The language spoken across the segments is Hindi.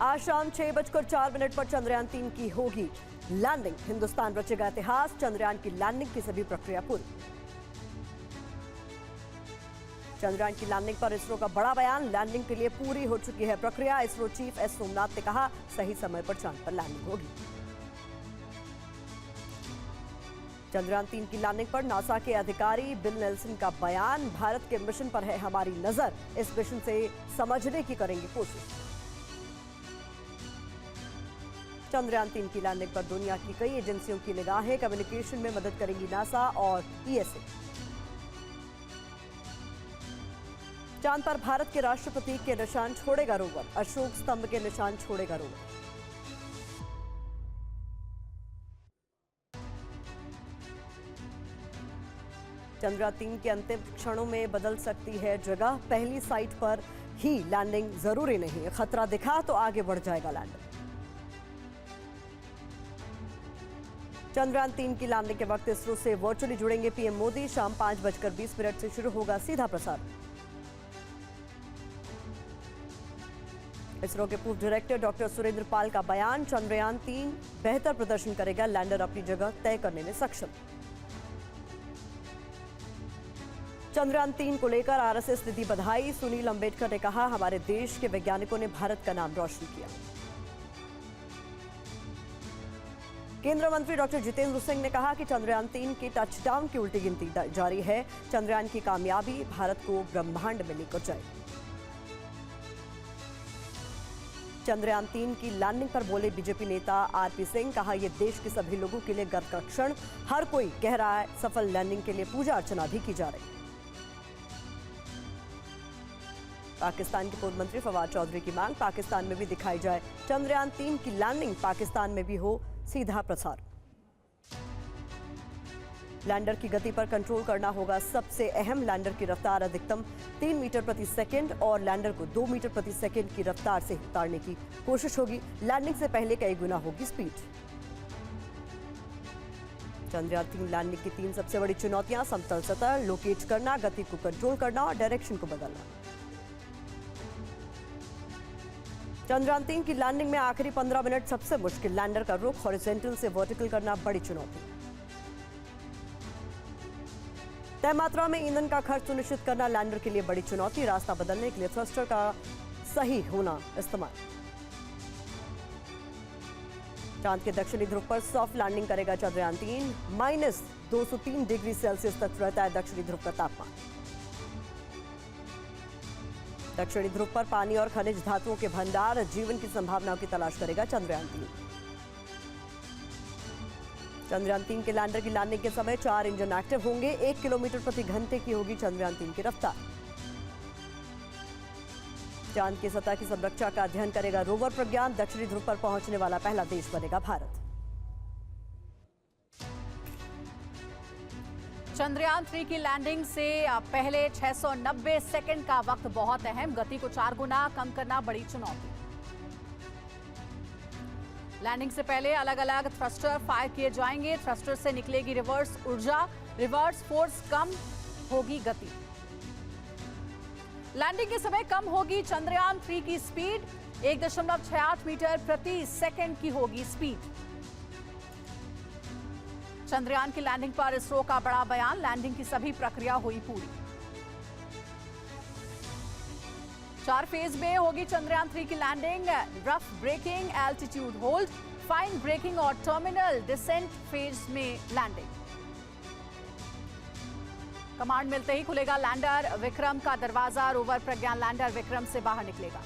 आज शाम 6:04 पर चंद्रयान-3 की होगी लैंडिंग। हिंदुस्तान रचेगा इतिहास, चंद्रयान की लैंडिंग की सभी प्रक्रिया पूरी। चंद्रयान की लैंडिंग पर इसरो का बड़ा बयान, लैंडिंग के लिए पूरी हो चुकी है प्रक्रिया। इसरो चीफ एस सोमनाथ ने कहा, सही समय पर चांद पर लैंडिंग होगी। चंद्रयान-3 की लैंडिंग पर नासा के अधिकारी बिल नेल्सन का बयान, भारत के मिशन पर है हमारी नजर, इस मिशन से समझने की करेंगे कोशिश। चंद्रयान-3 की लैंडिंग पर दुनिया की कई एजेंसियों की निगाहें, कम्युनिकेशन में मदद करेंगी नासा और ईएसए। चांद पर भारत के राष्ट्रपति के निशान छोड़ेगा रोवर, अशोक स्तंभ के निशान छोड़ेगा रोवर। चंद्रयान-3 के अंतिम क्षणों में बदल सकती है जगह, पहली साइट पर ही लैंडिंग जरूरी नहीं, खतरा दिखा तो आगे बढ़ जाएगा लैंडर। चंद्रयान-3 की लैंडिंग के वक्त इसरो से वर्चुअली जुड़ेंगे पीएम मोदी। शाम 5:20 से शुरू होगा सीधा प्रसारण। इसरो के पूर्व डायरेक्टर डॉक्टर सुरेंद्र पाल का बयान, चंद्रयान-3 बेहतर प्रदर्शन करेगा, लैंडर अपनी जगह तय करने में सक्षम। चंद्रयान-3 को लेकर आरएसएस ने दी बधाई, सुनील अंबेडकर ने कहा, हमारे देश के वैज्ञानिकों ने भारत का नाम रोशन किया। केंद्रीय मंत्री डॉक्टर जितेंद्र सिंह ने कहा कि चंद्रयान-3 की टचडाउन की उल्टी गिनती जारी है, चंद्रयान की कामयाबी भारत को ब्रह्मांड में लेकर जाएगी। चंद्रयान-3 की लैंडिंग पर बोले बीजेपी नेता आरपी सिंह, कहा यह देश के सभी लोगों के लिए गर्व का क्षण, हर कोई कह रहा है सफल लैंडिंग के लिए पूजा अर्चना भी की जा रही है। पाकिस्तान के पूर्व मंत्री फवाद चौधरी की मांग, पाकिस्तान में भी दिखाई जाए चंद्रयान-3 की लैंडिंग, पाकिस्तान में भी हो सीधा प्रसार। लैंडर की गति पर कंट्रोल करना होगा सबसे अहम, लैंडर की रफ्तार अधिकतम 3 मीटर प्रति सेकंड और लैंडर को 2 मीटर प्रति सेकंड की रफ्तार से उतारने की कोशिश होगी। लैंडिंग से पहले कई गुना होगी स्पीड। चंद्रयान-3 लैंडिंग की 3 सबसे बड़ी चुनौतियां, समतल सतह लोकेट करना, गति को कंट्रोल करना और डायरेक्शन को बदलना। चंद्रयान-3 की लैंडिंग में आखिरी 15 मिनट सबसे मुश्किल, लैंडर का रुख हॉरिजॉन्टल से वर्टिकल करना बड़ी चुनौती। तय मात्रा में ईंधन का खर्च सुनिश्चित करना लैंडर के लिए बड़ी चुनौती, रास्ता बदलने के लिए थ्रस्टर का सही होना इस्तेमाल। चांद के दक्षिणी ध्रुव पर सॉफ्ट लैंडिंग करेगा चंद्रयान-3, -203 डिग्री सेल्सियस तक रहता है दक्षिणी ध्रुव का तापमान। दक्षिणी ध्रुव पर पानी और खनिज धातुओं के भंडार, जीवन की संभावनाओं की तलाश करेगा चंद्रयान-3। चंद्रयान-3 के लैंडर की लैंडिंग के समय 4 इंजन एक्टिव होंगे, 1 किलोमीटर प्रति घंटे की होगी चंद्रयान-3 की रफ्तार। चांद की सतह की संरचना का अध्ययन करेगा रोवर प्रज्ञान, दक्षिणी ध्रुव पर पहुंचने वाला पहला देश बनेगा भारत। चंद्रयान-3 की लैंडिंग से पहले 690 सेकंड का वक्त बहुत अहम, गति को 4 गुना कम करना बड़ी चुनौती। लैंडिंग से पहले अलग अलग थ्रस्टर फायर किए जाएंगे, थ्रस्टर से निकलेगी रिवर्स ऊर्जा, रिवर्स फोर्स कम होगी गति। लैंडिंग के समय कम होगी चंद्रयान-3 की स्पीड, 1.68 मीटर प्रति सेकंड की होगी स्पीड। चंद्रयान की लैंडिंग पर इसरो का बड़ा बयान, लैंडिंग की सभी प्रक्रिया हुई पूरी। 4 फेज में होगी चंद्रयान-3 की landing, rough braking, altitude hold, fine braking और टर्मिनल डिसेंट फेज में लैंडिंग। कमांड मिलते ही खुलेगा लैंडर विक्रम का दरवाजा, रोवर प्रज्ञान लैंडर विक्रम से बाहर निकलेगा।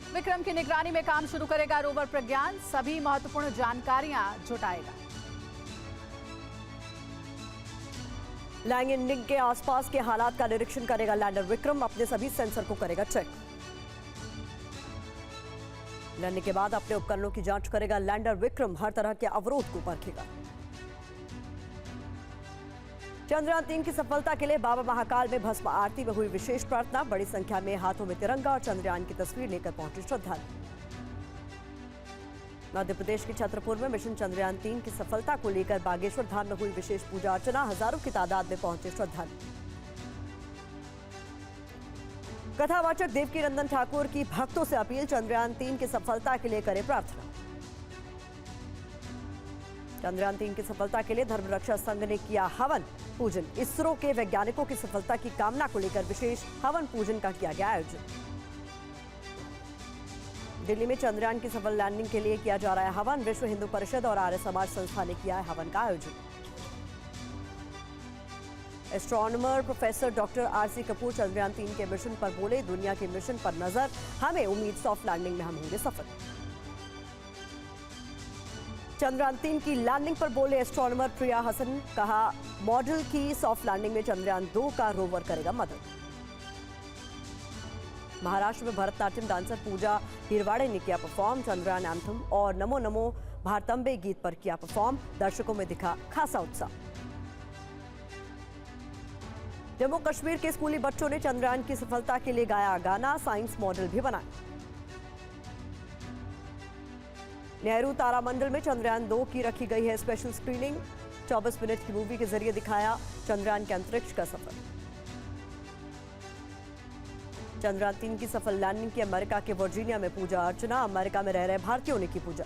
विक्रम की निगरानी में काम शुरू करेगा रोवर प्रज्ञान, सभी महत्वपूर्ण जानकारियां जुटाएगा। लैंडिंग के आसपास के हालात का निरीक्षण करेगा लैंडर विक्रम, अपने सभी सेंसर को करेगा चेक। लैंडिंग के बाद अपने उपकरणों की जांच करेगा लैंडर विक्रम, हर तरह के अवरोध को परखेगा। चंद्रयान-3 की सफलता के लिए बाबा महाकाल में भस्म आरती में हुई विशेष प्रार्थना, बड़ी संख्या में हाथों में तिरंगा और चंद्रयान की तस्वीर लेकर पहुंचे श्रद्धालु। मध्य प्रदेश के छतरपुर में मिशन चंद्रयान-3 की सफलता को लेकर बागेश्वर धाम में हुई विशेष पूजा अर्चना, हजारों की तादाद में पहुंचे श्रद्धालु। कथावाचक देवकी नंदन ठाकुर की भक्तों से अपील, चंद्रयान 3 की सफलता के लिए करें प्रार्थना। चंद्रयान 3 की सफलता के लिए धर्मरक्षा संघ ने किया हवन पूजन। इसरो के वैज्ञानिकों की सफलता की कामना को लेकर विशेष हवन पूजन का किया गया आयोजन। दिल्ली में चंद्रयान की सफल लैंडिंग के लिए किया जा रहा है हवन। विश्व हिंदू परिषद और आर्य समाज संस्था ने किया है हवन का आयोजन। Astronomer professor doctor RC Kapoor Chandrayaan 3 के मिशन पर बोले, दुनिया के मिशन पर नजर, हमें उम्मीद सॉफ्ट लैंडिंग में हम होंगे सफल। चंद्रयान 3 की लैंडिंग पर बोले एस्ट्रोनॉमर प्रिया हसन, कहा मॉडल की सॉफ्ट लैंडिंग में चंद्रयान 2 का रोवर करेगा मदद। महाराष्ट्र में भरतनाट्यम डांसर पूजा हिरवाड़े ने किया परफॉर्म। चंद्रयान एंथम और नमो नमो भारतंबे गीत पर किया परफॉर्म। दर्शकों में दिखा खासा उत्साह। जम्मू कश्मीर के स्कूली बच्चों ने चंद्रयान की सफलता के लिए गाया गाना, साइंस मॉडल भी बनाया। नेहरू तारामंडल में चंद्रयान 2 की रखी गई है स्पेशल स्क्रीनिंग। 24 मिनट की मूवी के जरिए दिखाया चंद्रयान के अंतरिक्ष का सफर। चंद्रयान 3 की सफल लैंडिंग की अमेरिका के वर्जीनिया में पूजा अर्चना। अमेरिका में रह रहे भारतीयों ने की पूजा।